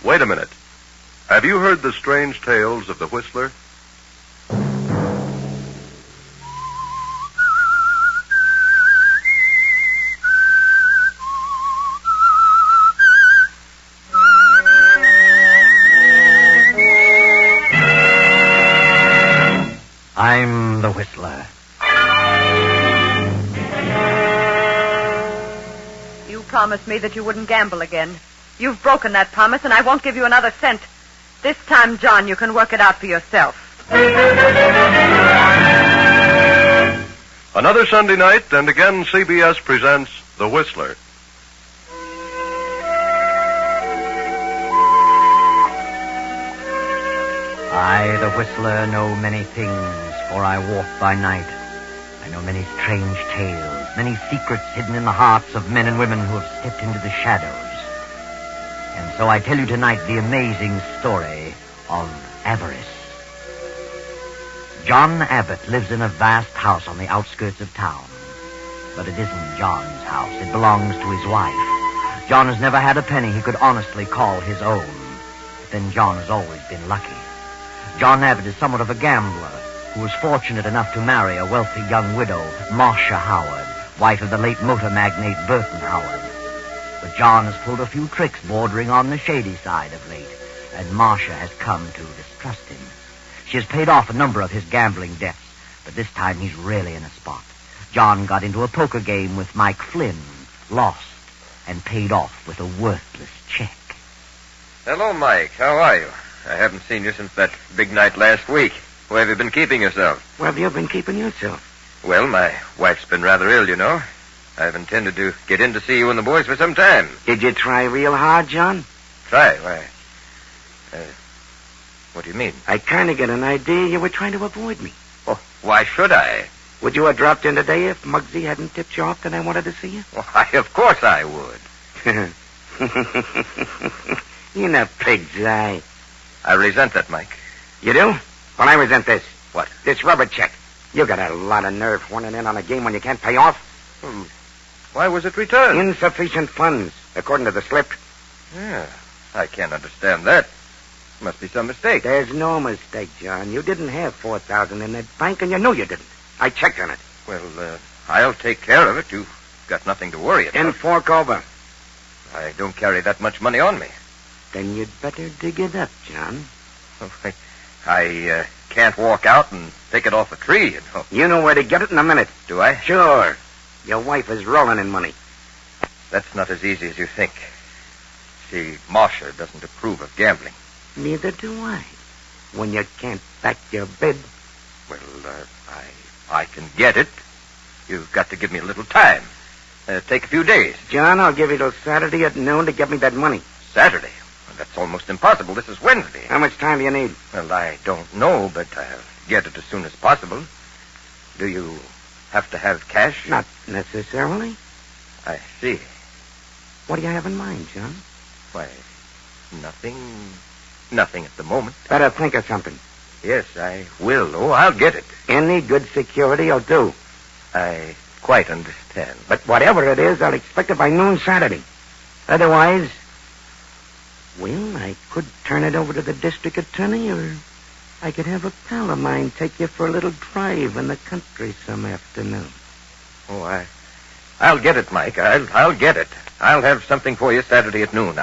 Wait a minute. Have you heard the strange tales of the Whistler? I'm the Whistler. You promised me that you wouldn't gamble again. You've broken that promise, and I won't give you another cent. This time, John, you can work it out for yourself. Another Sunday night, and again CBS presents The Whistler. I, the Whistler, know many things, for I walk by night. I know many strange tales, many secrets hidden in the hearts of men and women who have stepped into the shadows. And so I tell you tonight the amazing story of Avarice. John Abbott lives in a vast house on the outskirts of town. But it isn't John's house. It belongs to his wife. John has never had a penny he could honestly call his own. But then John has always been lucky. John Abbott is somewhat of a gambler who was fortunate enough to marry a wealthy young widow, Marcia Howard, wife of the late motor magnate Burton Howard. But John has pulled a few tricks bordering on the shady side of late, and Marcia has come to distrust him. She has paid off a number of his gambling debts, but this time he's really in a spot. John got into a poker game with Mike Flynn, lost, and paid off with a worthless check. Hello, Mike. How are you? I haven't seen you since that big night last week. Where have you been keeping yourself? Where have you been keeping yourself? Well, my wife's been rather ill, you know. I've intended to get in to see you and the boys for some time. Did you try real hard, John? Try? Why? What do you mean? I kind of get an idea you were trying to avoid me. Oh, why should I? Would you have dropped in today if Muggsy hadn't tipped you off that I wanted to see you? Why, of course I would. You know, pig's eye. I resent that, Mike. You do? Well, I resent this. What? This rubber check. You got a lot of nerve horning in on a game when you can't pay off. Why was it returned? Insufficient funds, according to the slip. Yeah, I can't understand that. Must be some mistake. There's no mistake, John. You didn't have $4,000 in that bank, and you knew you didn't. I checked on it. Well, I'll take care of it. You've got nothing to worry about. Then fork over. I don't carry that much money on me. Then you'd better dig it up, John. I can't walk out and take it off a tree, you know. You know where to get it in a minute. Do I? Sure. Your wife is rolling in money. That's not as easy as you think. See, Marcia doesn't approve of gambling. Neither do I. When you can't back your bid. Well, I can get it. You've got to give me a little time. Take a few days. John, I'll give you till Saturday at noon to get me that money. Saturday? Well, that's almost impossible. This is Wednesday. How much time do you need? Well, I don't know, but I'll get it as soon as possible. Do you have to have cash? Not necessarily. I see. What do you have in mind, John? Why, nothing. Nothing at the moment. Better think of something. Yes, I will. Oh, I'll get it. Any good security will do. I quite understand. But whatever it is, I'll expect it by noon Saturday. Otherwise, well, I could turn it over to the district attorney, or I could have a pal of mine take you for a little drive in the country some afternoon. Oh, I'll get it, Mike. I'll get it. I'll have something for you Saturday at noon.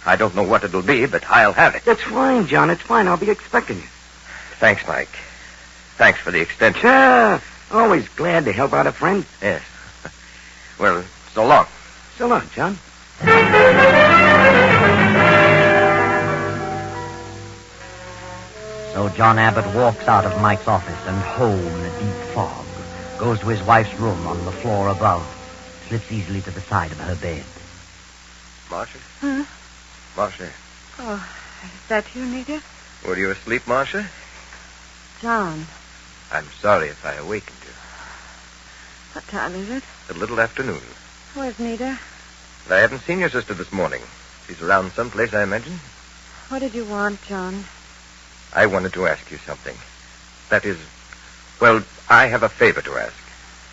I don't know what it'll be, but I'll have it. That's fine, John. It's fine. I'll be expecting you. Thanks, Mike. Thanks for the extension. Sure. Always glad to help out a friend. Yes. Well, so long. So long, John. So John Abbott walks out of Mike's office and home in a deep fog, goes to his wife's room on the floor above, slips easily to the side of her bed. Marcia? Huh? Marcia. Oh, is that you, Nita? Were you asleep, Marcia? John. I'm sorry if I awakened you. What time is it? A little afternoon. Where's Nita? I haven't seen your sister this morning. She's around someplace, I imagine. What did you want, John? I wanted to ask you something. That is, well, I have a favor to ask.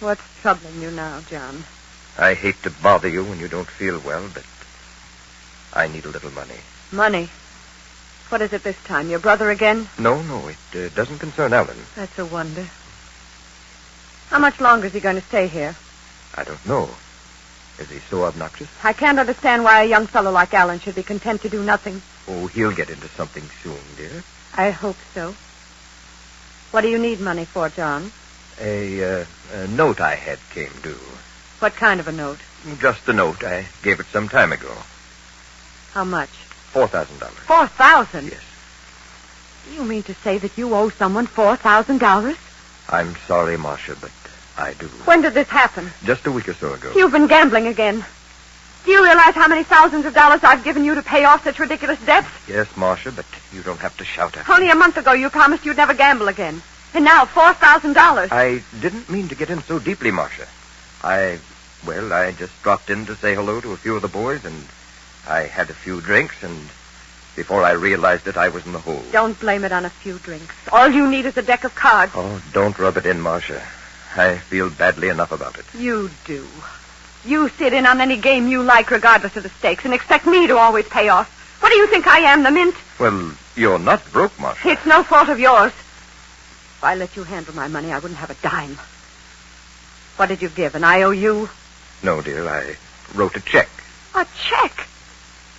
What's troubling you now, John? I hate to bother you when you don't feel well, but I need a little money. Money? What is it this time? Your brother again? No, it doesn't concern Alan. That's a wonder. How much longer is he going to stay here? I don't know. Is he so obnoxious? I can't understand why a young fellow like Alan should be content to do nothing. Oh, he'll get into something soon, dear. I hope so. What do you need money for, John? A note I had came due. What kind of a note? Just a note. I gave it some time ago. How much? $4,000. $4,000? Yes. Do you mean to say that you owe someone $4,000? I'm sorry, Marcia, but I do. When did this happen? Just a week or so ago. You've been gambling again. Do you realize how many thousands of dollars I've given you to pay off such ridiculous debts? Yes, Marcia, but you don't have to shout at me. Only a month ago you promised you'd never gamble again. And now $4,000. I didn't mean to get in so deeply, Marcia. I just dropped in to say hello to a few of the boys, and I had a few drinks, and before I realized it, I was in the hole. Don't blame it on a few drinks. All you need is a deck of cards. Oh, don't rub it in, Marcia. I feel badly enough about it. You do. You sit in on any game you like, regardless of the stakes, and expect me to always pay off. What do you think I am, the mint? Well, you're not broke, Marcia. It's no fault of yours. If I let you handle my money, I wouldn't have a dime. What did you give, an IOU? No, dear, I wrote a check. A check?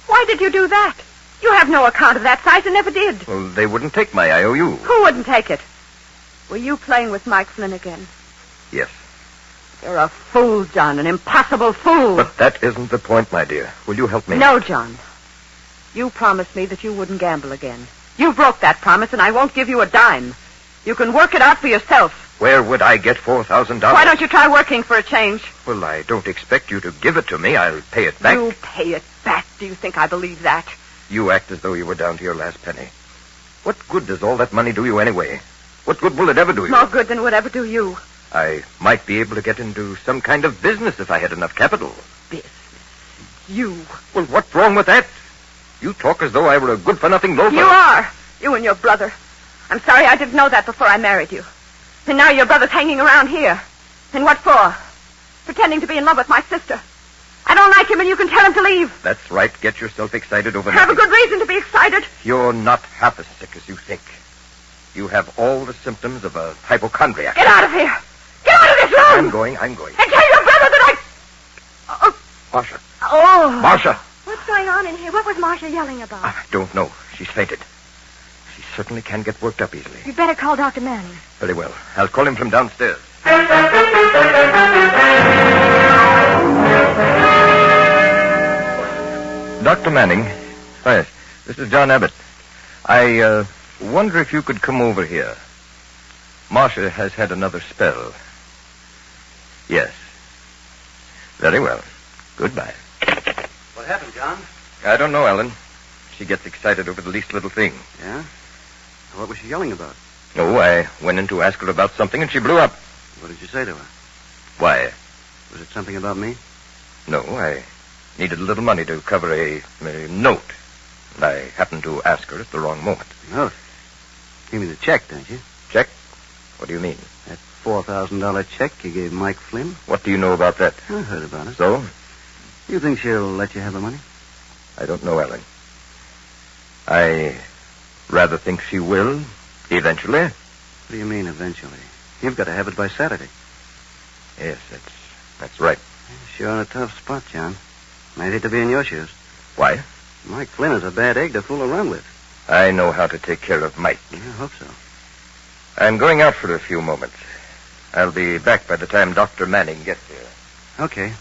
Why did you do that? You have no account of that size and never did. Well, they wouldn't take my IOU. Who wouldn't take it? Were you playing with Mike Flynn again? Yes. You're a fool, John, an impossible fool. But that isn't the point, my dear. Will you help me? No, John. You promised me that you wouldn't gamble again. You broke that promise, and I won't give you a dime. You can work it out for yourself. Where would I get $4,000? Why don't you try working for a change? Well, I don't expect you to give it to me. I'll pay it back. You pay it back? Do you think I believe that? You act as though you were down to your last penny. What good does all that money do you anyway? What good will it ever do you? More good than would ever do you. I might be able to get into some kind of business if I had enough capital. Business? You? Well, what's wrong with that? You talk as though I were a good-for-nothing loafer. You are. You and your brother. I'm sorry I didn't know that before I married you. And now your brother's hanging around here. And what for? Pretending to be in love with my sister. I don't like him, and you can tell him to leave. That's right. Get yourself excited over Have nothing. a good reason to be excited. You're not half as sick as you think. You have all the symptoms of a hypochondriac. Get out of here. Get out of this room. I'm going. And tell your brother that I... Marcia. Oh. Marcia. What's going on in here? What was Marcia yelling about? I don't know. She's fainted. She certainly can get worked up easily. You'd better call Dr. Manning. Very well. I'll call him from downstairs. Dr. Manning. Yes, this is John Abbott. I wonder if you could come over here. Marcia has had another spell. Yes. Very well. Goodbye. What happened, John? I don't know, Ellen. She gets excited over the least little thing. Yeah? What was she yelling about? Oh, I went in to ask her about something, and she blew up. What did you say to her? Why? Was it something about me? No, I needed a little money to cover a note. And I happened to ask her at the wrong moment. Note? You mean the check, don't you? Check? What do you mean? That $4,000 check you gave Mike Flynn? What do you know about that? I heard about it. So? You think she'll let you have the money? I don't know, Ellen. I rather think she will, eventually. What do you mean, eventually? You've got to have it by Saturday. Yes, that's right. Sure in a tough spot, John. I'd hate to be in your shoes. Why? Mike Flynn is a bad egg to fool around with. I know how to take care of Mike. Yeah, I hope so. I'm going out for a few moments. I'll be back by the time Dr. Manning gets here. Okay.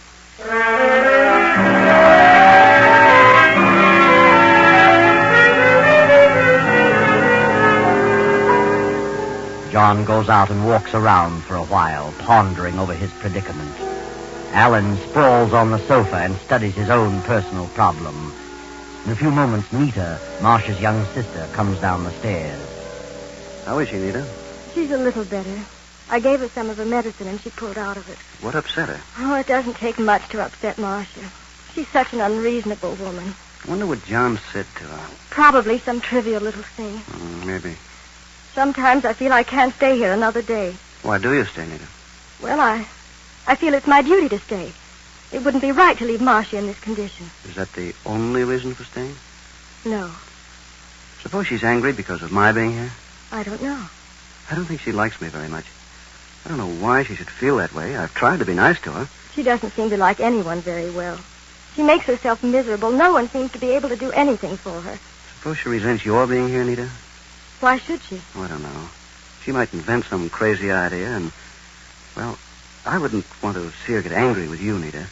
John goes out and walks around for a while, pondering over his predicament. Alan sprawls on the sofa and studies his own personal problem. In a few moments, Nita, Marcia's young sister, comes down the stairs. How is she, Nita? She's a little better. I gave her some of her medicine and she pulled out of it. What upset her? Oh, it doesn't take much to upset Marcia. She's such an unreasonable woman. I wonder what John said to her. Probably some trivial little thing. Maybe. Sometimes I feel I can't stay here another day. Why do you stay, Nita? Well, I feel it's my duty to stay. It wouldn't be right to leave Marcia in this condition. Is that the only reason for staying? No, Suppose she's angry because of my being here? I don't know. I don't think she likes me very much. I don't know why she should feel that way. I've tried to be nice to her. She doesn't seem to like anyone very well. She makes herself miserable. No one seems to be able to do anything for her. Suppose she resents your being here, Nita? Why should she? Oh, I don't know. She might invent some crazy idea and, well, I wouldn't want to see her get angry with you, Nita.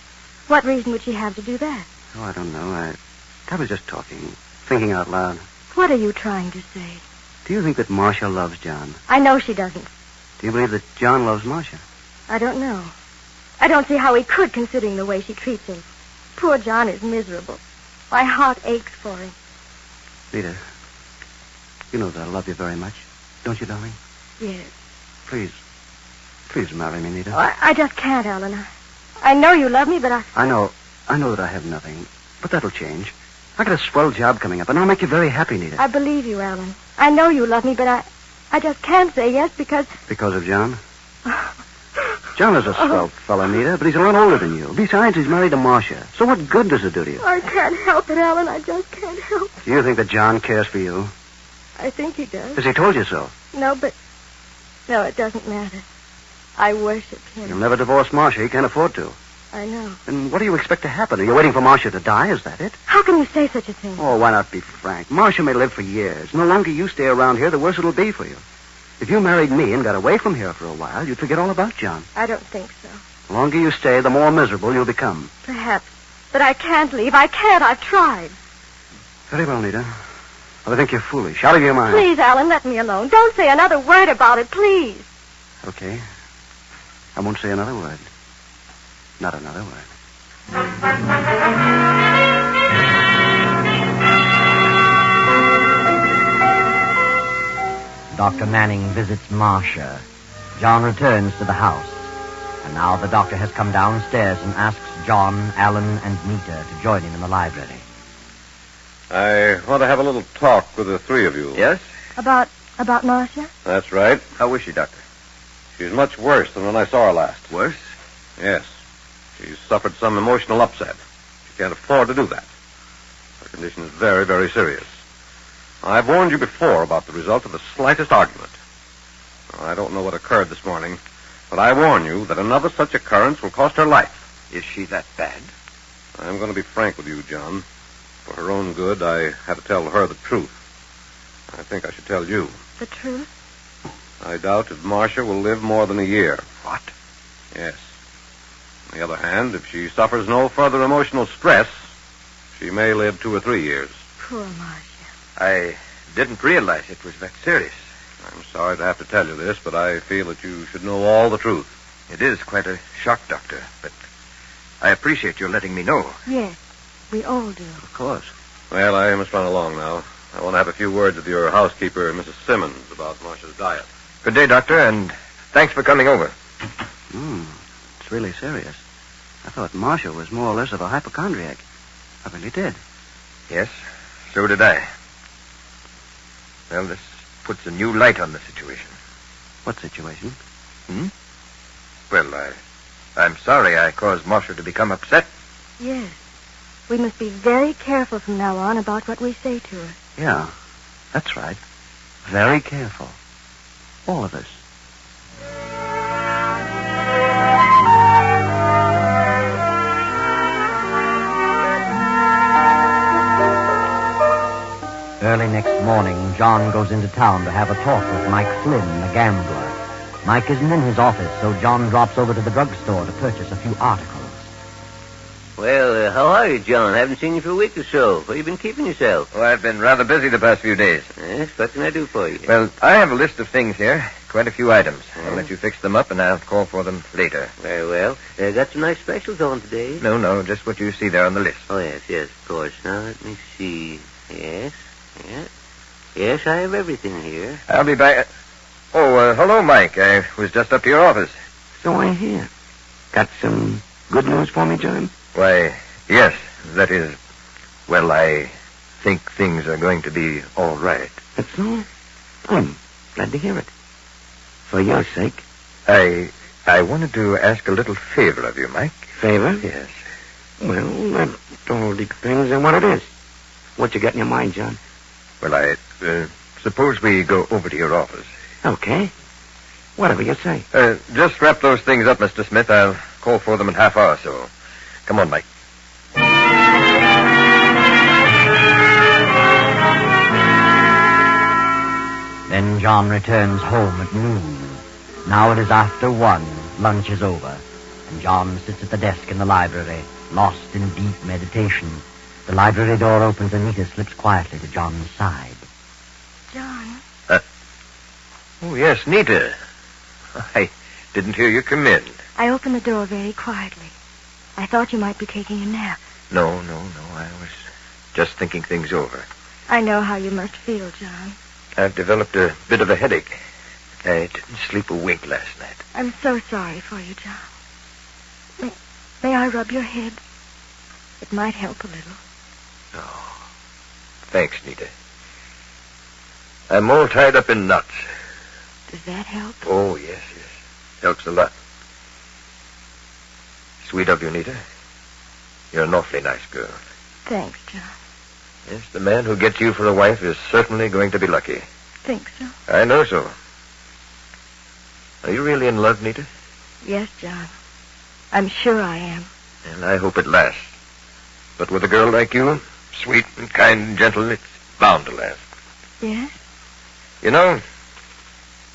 What reason would she have to do that? Oh, I don't know. I was just talking, thinking out loud. What are you trying to say? Do you think that Marcia loves John? I know she doesn't. Do you believe that John loves Marcia? I don't know. I don't see how he could, considering the way she treats him. Poor John is miserable. My heart aches for him. Nita, you know that I love you very much. Don't you, darling? Yes. Please marry me, Nita. Oh, I just can't, Alan. I know you love me, but I know that I have nothing, but that'll change. I got a swell job coming up, and I'll make you very happy, Nita. I believe you, Alan. I know you love me, but I just can't say yes because... Because of John? John is a swell fella, Nita, but he's a lot older than you. Besides, he's married to Marcia. So what good does it do to you? I can't help it, Alan. I just can't help it. Do you think that John cares for you? I think he does. Has he told you so? No, it doesn't matter. I worship him. You'll never divorce Marcia. He can't afford to. I know. And what do you expect to happen? Are you waiting for Marcia to die? Is that it? How can you say such a thing? Oh, why not be frank? Marcia may live for years. And the longer you stay around here, the worse it'll be for you. If you married me and got away from here for a while, you'd forget all about John. I don't think so. The longer you stay, the more miserable you'll become. Perhaps. But I can't leave. I can't. I've tried. Very well, Nita. But I think you're foolish. Out of your mind. Please, Alan, let me alone. Don't say another word about it, please. Okay. I won't say another word. Not another word. Dr. Manning visits Marcia. John returns to the house. And now the doctor has come downstairs and asks John, Alan, and Nita to join him in the library. I want to have a little talk with the three of you. Yes? About Marcia? That's right. How is she, Doctor? She's much worse than when I saw her last. Worse? Yes. She's suffered some emotional upset. She can't afford to do that. Her condition is very, very serious. I've warned you before about the result of the slightest argument. I don't know what occurred this morning, but I warn you that another such occurrence will cost her life. Is she that bad? I'm going to be frank with you, John. For her own good, I had to tell her the truth. I think I should tell you. The truth? I doubt if Marcia will live more than a year. What? Yes. On the other hand, if she suffers no further emotional stress, she may live 2 or 3 years. Poor Marcia. I didn't realize it was that serious. I'm sorry to have to tell you this, but I feel that you should know all the truth. It is quite a shock, Doctor, but I appreciate your letting me know. Yes, we all do. Of course. Well, I must run along now. I want to have a few words with your housekeeper, Mrs. Simmons, about Marcia's diet. Good day, Doctor, and thanks for coming over. It's really serious. I thought Marcia was more or less of a hypochondriac. I really did. Yes, so did I. Well, this puts a new light on the situation. What situation? Well, I'm sorry I caused Marcia to become upset. Yes. We must be very careful from now on about what we say to her. Yeah, that's right. Very careful. All of us. Early next morning, John goes into town to have a talk with Mike Flynn, the gambler. Mike isn't in his office, so John drops over to the drugstore to purchase a few articles. Well, how are you, John? I haven't seen you for a week or so. Where you been keeping yourself? Oh, I've been rather busy the past few days. Yes, what can I do for you? Well, I have a list of things here. Quite a few items. I'll let you fix them up, and I'll call for them later. Very well. Got some nice specials on today. No, just what you see there on the list. Oh, yes, of course. Now, let me see. Yes, Yes, I have everything here. I'll be back. Oh, hello, Mike. I was just up to your office. So I hear. Got some good news for me, John? Why, yes. That is, well, I think things are going to be all right. That's all? I'm glad to hear it. For your sake. I wanted to ask a little favor of you, Mike. Favor? Yes. Well, that all depends on what it is. What you got in your mind, John? Well, I suppose we go over to your office. Okay. Whatever you say. Just wrap those things up, Mr. Smith. I'll call for them in half hour, so come on, Mike. Then John returns home at noon. Now it is after 1. Lunch is over. And John sits at the desk in the library, lost in deep meditation. The library door opens and Nita slips quietly to John's side. John. Oh, yes, Nita. I didn't hear you come in. I opened the door very quietly. I thought you might be taking a nap. No. I was just thinking things over. I know how you must feel, John. I've developed a bit of a headache. I didn't sleep a wink last night. I'm so sorry for you, John. May I rub your head? It might help a little. Oh, thanks, Nita. I'm all tied up in knots. Does that help? Oh, yes. Helps a lot. Sweet of you, Nita. You're an awfully nice girl. Thanks, John. Yes, the man who gets you for a wife is certainly going to be lucky. Think so? I know so. Are you really in love, Nita? Yes, John. I'm sure I am. And I hope it lasts. But with a girl like you, sweet and kind and gentle, it's bound to last. Yes? You know,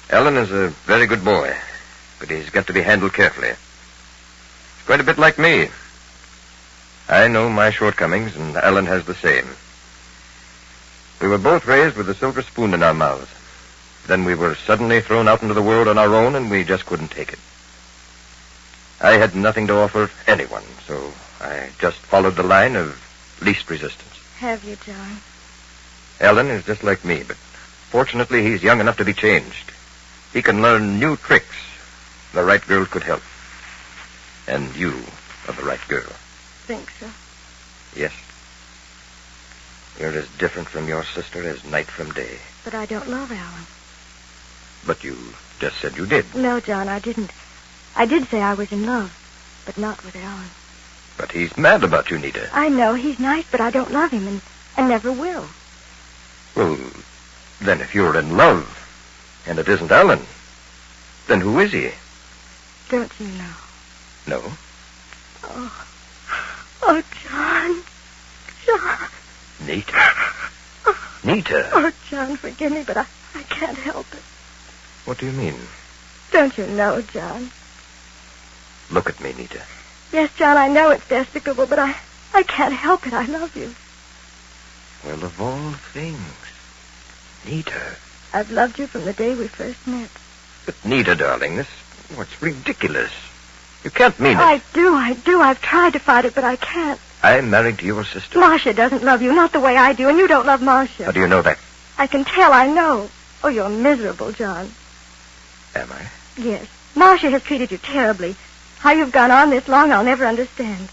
Alan is a very good boy, but he's got to be handled carefully. He's quite a bit like me. I know my shortcomings, and Alan has the same. We were both raised with a silver spoon in our mouths. Then we were suddenly thrown out into the world on our own, and we just couldn't take it. I had nothing to offer anyone, so I just followed the line of least resistance. Have you, John? Alan is just like me, but fortunately he's young enough to be changed. He can learn new tricks. The right girl could help. And you are the right girl. Think so? Yes. You're as different from your sister as night from day. But I don't love Alan. But you just said you did. No, John, I didn't. I did say I was in love, but not with Alan. But he's mad about you, Nita. I know he's nice, but I don't love him and never will. Well, then if you're in love, and it isn't Alan, then who is he? Don't you know? No. Oh, John. John. Nita. Nita. Oh, John, forgive me, but I can't help it. What do you mean? Don't you know, John? Look at me, Nita. Yes, John, I know it's despicable, but I can't help it. I love you. Well, of all things. Nita. I've loved you from the day we first met. But Nita, darling, what's ridiculous. You can't mean it. I do. I've tried to fight it, but I can't. I'm married to your sister. Marcia doesn't love you, not the way I do, and you don't love Marcia. How do you know that? I can tell, I know. Oh, you're miserable, John. Am I? Yes. Marcia has treated you terribly. How you've gone on this long, I'll never understand.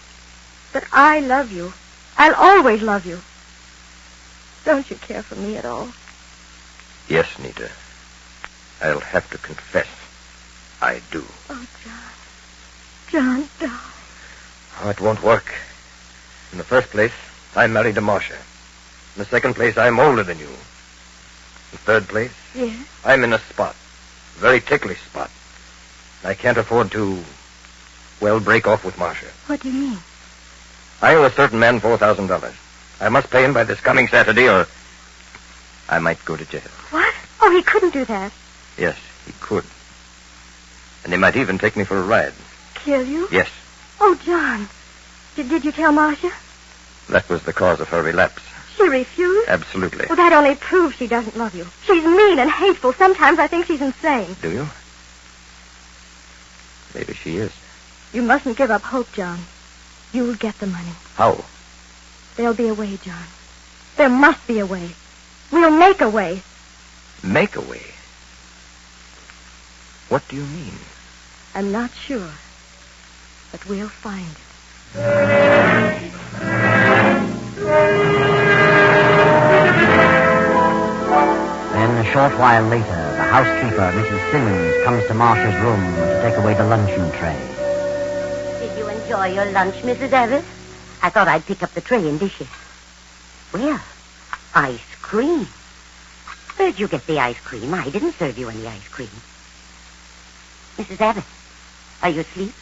But I love you. I'll always love you. Don't you care for me at all? Yes, Nita. I'll have to confess. I do. Oh, John. John, darling. Oh, it won't work. In the first place, I'm married to Marcia. In the second place, I'm older than you. In the third place, Yes? I'm in a spot. A very ticklish spot. I can't afford to, break off with Marcia. What do you mean? I owe a certain man $4,000. I must pay him by this coming Saturday, or I might go to jail. What? Oh, he couldn't do that. Yes, he could. And he might even take me for a ride. Kill you? Yes. Oh, John. Did you tell Marcia? That was the cause of her relapse. She refused? Absolutely. Well, that only proves she doesn't love you. She's mean and hateful. Sometimes I think she's insane. Do you? Maybe she is. You mustn't give up hope, John. You'll get the money. How? There'll be a way, John. There must be a way. We'll make a way. Make a way? What do you mean? I'm not sure. But we'll find it. Then, a short while later, the housekeeper, Mrs Simmons, comes to Marcia's room to take away the luncheon tray. Did you enjoy your lunch, Mrs Abbott? I thought I'd pick up the tray and dish it. Well, ice cream. Where'd you get the ice cream? I didn't serve you any ice cream. Mrs. Abbott, are you asleep?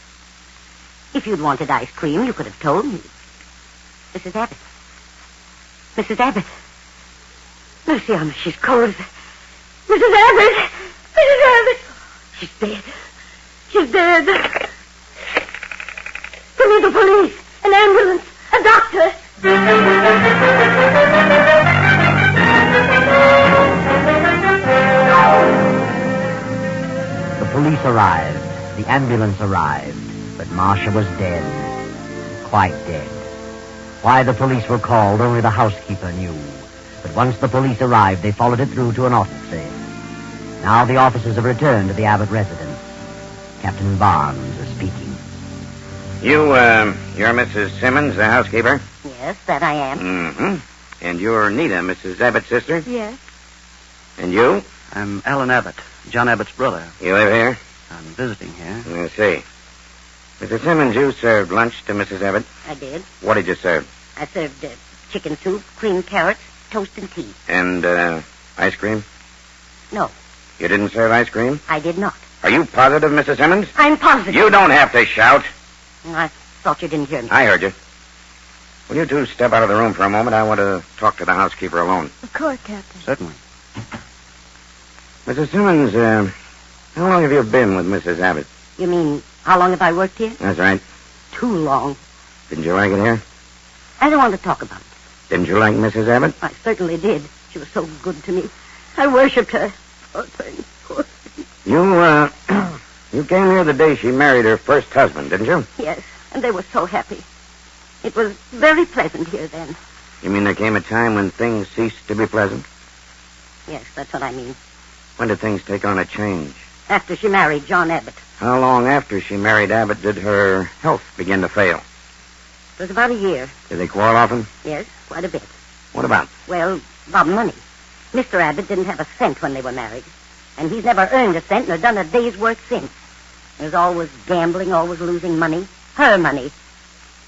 If you'd wanted ice cream, you could have told me. Mrs. Abbott. Mrs. Abbott. Mercy on me, she's cold. Mrs. Abbott! Mrs. Abbott! She's dead. She's dead. Give me the police, an ambulance, a doctor. The police arrived. The ambulance arrived. But Marcia was dead. Quite dead. Why the police were called, only the housekeeper knew. But once the police arrived, they followed it through to an autopsy. Now the officers have returned to the Abbott residence. Captain Barnes is speaking. You're Mrs. Simmons, the housekeeper? Yes, that I am. Mm-hmm. And you're Nita, Mrs. Abbott's sister? Yes. And you? I'm Alan Abbott, John Abbott's brother. You live here? I'm visiting here. I see. Mrs. Simmons, you served lunch to Mrs. Abbott? I did. What did you serve? I served chicken soup, creamed carrots, toast and tea. And, ice cream? No, You didn't serve ice cream? I did not. Are you positive, Mrs. Simmons? I'm positive. You don't have to shout. I thought you didn't hear me. I heard you. Will you two step out of the room for a moment? I want to talk to the housekeeper alone. Of course, Captain. Certainly. Mrs. Simmons, how long have you been with Mrs. Abbott? You mean, how long have I worked here? That's right. Too long. Didn't you like it here? I don't want to talk about it. Didn't you like Mrs. Abbott? I certainly did. She was so good to me. I worshipped her. Poor thing, poor thing. You came here the day she married her first husband, didn't you? Yes, and they were so happy. It was very pleasant here then. You mean there came a time when things ceased to be pleasant? Yes, that's what I mean. When did things take on a change? After she married John Abbott. How long after she married Abbott did her health begin to fail? It was about a year. Did they quarrel often? Yes, quite a bit. What about? Well, about money. Mr. Abbott didn't have a cent when they were married. And he's never earned a cent nor done a day's work since. He was always gambling, always losing money. Her money.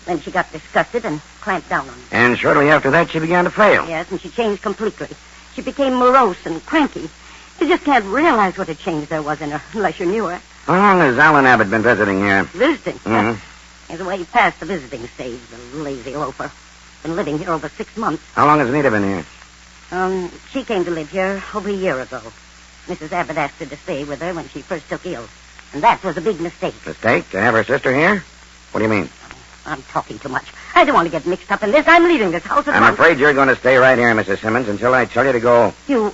Then she got disgusted and clamped down on him. And shortly after that, she began to fail. Yes, and she changed completely. She became morose and cranky. You just can't realize what a change there was in her unless you knew her. How long has Alan Abbott been visiting here? Visiting? Mm-hmm. He's way past the visiting stage, the lazy loafer. Been living here over 6 months. How long has Nita been here? She came to live here over a year ago. Mrs. Abbott asked her to stay with her when she first took ill. And that was a big mistake. Mistake? To have her sister here? What do you mean? I'm talking too much. I don't want to get mixed up in this. I'm leaving this house at I'm once. afraid you're going to stay right here, Mrs. Simmons, until I tell you to go. You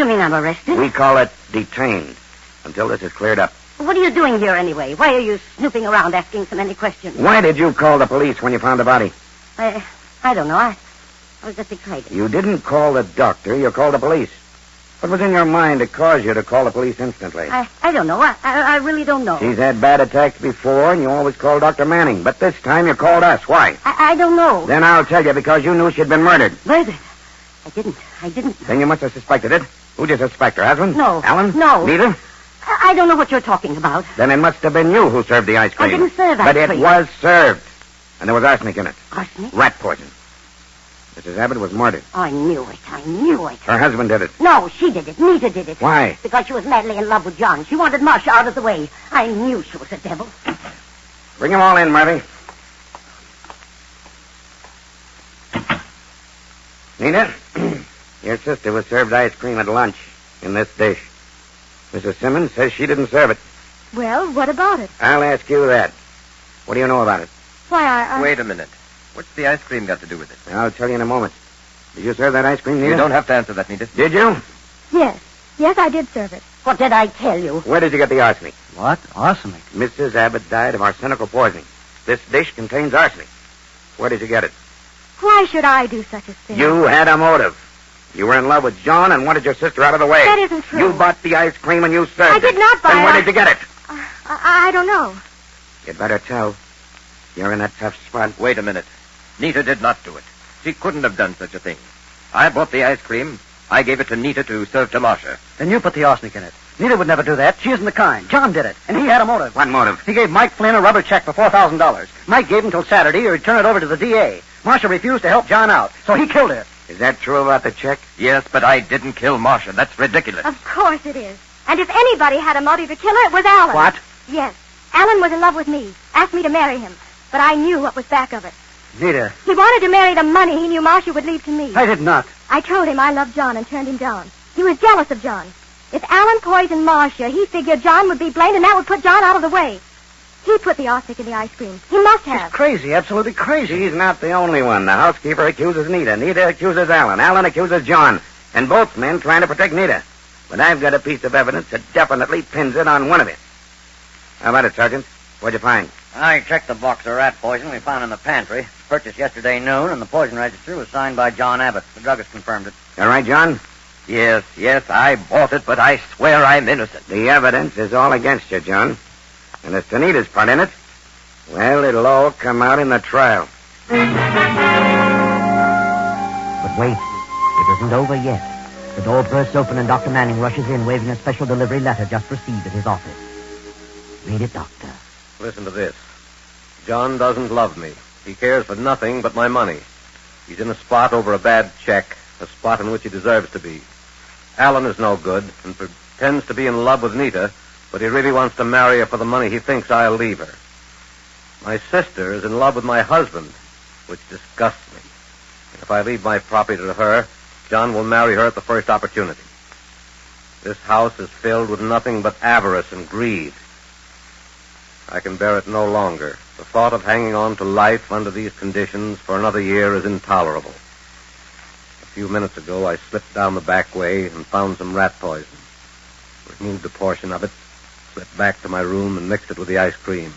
mean I'm arrested? We call it detained, until this is cleared up. What are you doing here anyway? Why are you snooping around asking so many questions? Why did you call the police when you found the body? I don't know. I was just excited. You didn't call the doctor. You called the police. What was in your mind to cause you to call the police instantly? I don't know. I really don't know. She's had bad attacks before, and you always called Dr. Manning. But this time you called us. Why? I don't know. Then I'll tell you, because you knew she'd been murdered. Murdered? I didn't. Then you must have suspected it. Who'd you suspect, her husband? No. Alan? No. Neither? I don't know what you're talking about. Then it must have been you who served the ice cream. I didn't serve ice But it cream. was served. And there was arsenic in it. Arsenic? Rat poison. Mrs. Abbott was murdered. I knew it. Her husband did it. No, she did it. Nita did it. Why? Because she was madly in love with John. She wanted Marcia out of the way. I knew she was a devil. Bring them all in, Murphy. Nina, your sister was served ice cream at lunch in this dish. Mrs. Simmons says she didn't serve it. Well, what about it? I'll ask you that. What do you know about it? Why, I... Wait a minute. What's the ice cream got to do with it? I'll tell you in a moment. Did you serve that ice cream, Nina? You don't have to answer that, Nita. Did you? Yes. Yes, I did serve it. What did I tell you? Where did you get the arsenic? What? Arsenic? Mrs. Abbott died of arsenical poisoning. This dish contains arsenic. Where did you get it? Why should I do such a thing? You had a motive. You were in love with John and wanted your sister out of the way. That isn't true. You bought the ice cream and you served I it. did not buy Then it. where did you get it? I don't know. You'd better tell. You're in that tough spot. Wait a minute. Nita did not do it. She couldn't have done such a thing. I bought the ice cream. I gave it to Nita to serve to Marcia. Then you put the arsenic in it. Nita would never do that. She isn't the kind. John did it, and he had a motive. What motive? He gave Mike Flynn a rubber check for $4,000. Mike gave him till Saturday, or he'd turn it over to the DA. Marcia refused to help John out, so he killed her. Is that true about the check? Yes, but I didn't kill Marcia. That's ridiculous. Of course it is. And if anybody had a motive to kill her, it was Alan. What? Yes. Alan was in love with me. Asked me to marry him. But I knew what was back of it. Nita. He wanted to marry the money he knew Marcia would leave to me. I did not. I told him I loved John and turned him down. He was jealous of John. If Alan poisoned Marcia, he figured John would be blamed and that would put John out of the way. He put the arsenic in the ice cream. He must have. She's crazy, absolutely crazy. She's not the only one. The housekeeper accuses Nita. Nita accuses Alan. Alan accuses John. And both men trying to protect Nita. But I've got a piece of evidence that definitely pins it on one of it. How about it, Sergeant? What'd you find? I checked the box of rat poison we found in the pantry. Purchased yesterday noon, and the poison register was signed by John Abbott. The druggist confirmed it. All right, John? Yes, I bought it, but I swear I'm innocent. The evidence is all against you, John. And as to Nita's part in it, well, it'll all come out in the trial. But wait, it isn't over yet. The door bursts open and Dr. Manning rushes in, waving a special delivery letter just received at his office. Read it, Doctor. Listen to this. John doesn't love me. He cares for nothing but my money. He's in a spot over a bad check, a spot in which he deserves to be. Alan is no good and pretends to be in love with Nita, but he really wants to marry her for the money he thinks I'll leave her. My sister is in love with my husband, which disgusts me. And if I leave my property to her, John will marry her at the first opportunity. This house is filled with nothing but avarice and greed. I can bear it no longer. The thought of hanging on to life under these conditions for another year is intolerable. A few minutes ago, I slipped down the back way and found some rat poison. Removed a portion of it, slipped back to my room and mixed it with the ice cream.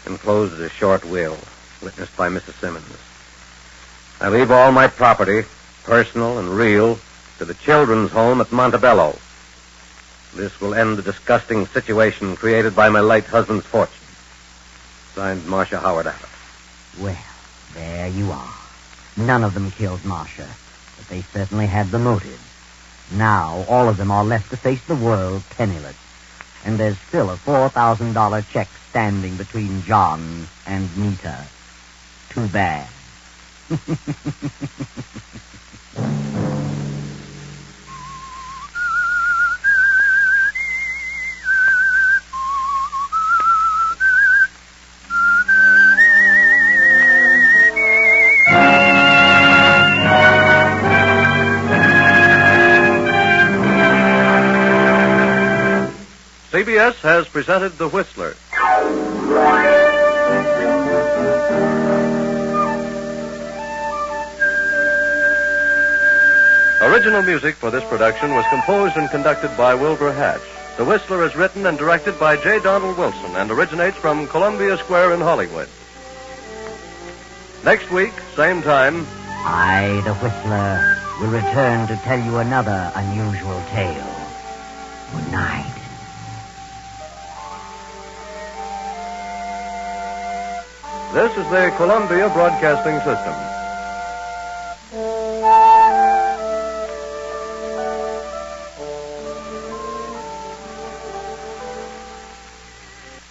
Enclosed is a short will, witnessed by Mrs. Simmons. I leave all my property, personal and real, to the children's home at Montebello. This will end the disgusting situation created by my late husband's fortune. Signed, Marcia Howard Abbott. Well, there you are. None of them killed Marcia, but they certainly had the motive. Now, all of them are left to face the world penniless. And there's still a $4,000 check standing between John and Nita. Too bad. CBS has presented The Whistler. Original music for this production was composed and conducted by Wilbur Hatch. The Whistler is written and directed by J. Donald Wilson and originates from Columbia Square in Hollywood. Next week, same time, I, the Whistler, will return to tell you another unusual tale. Good night. This is the Columbia Broadcasting System.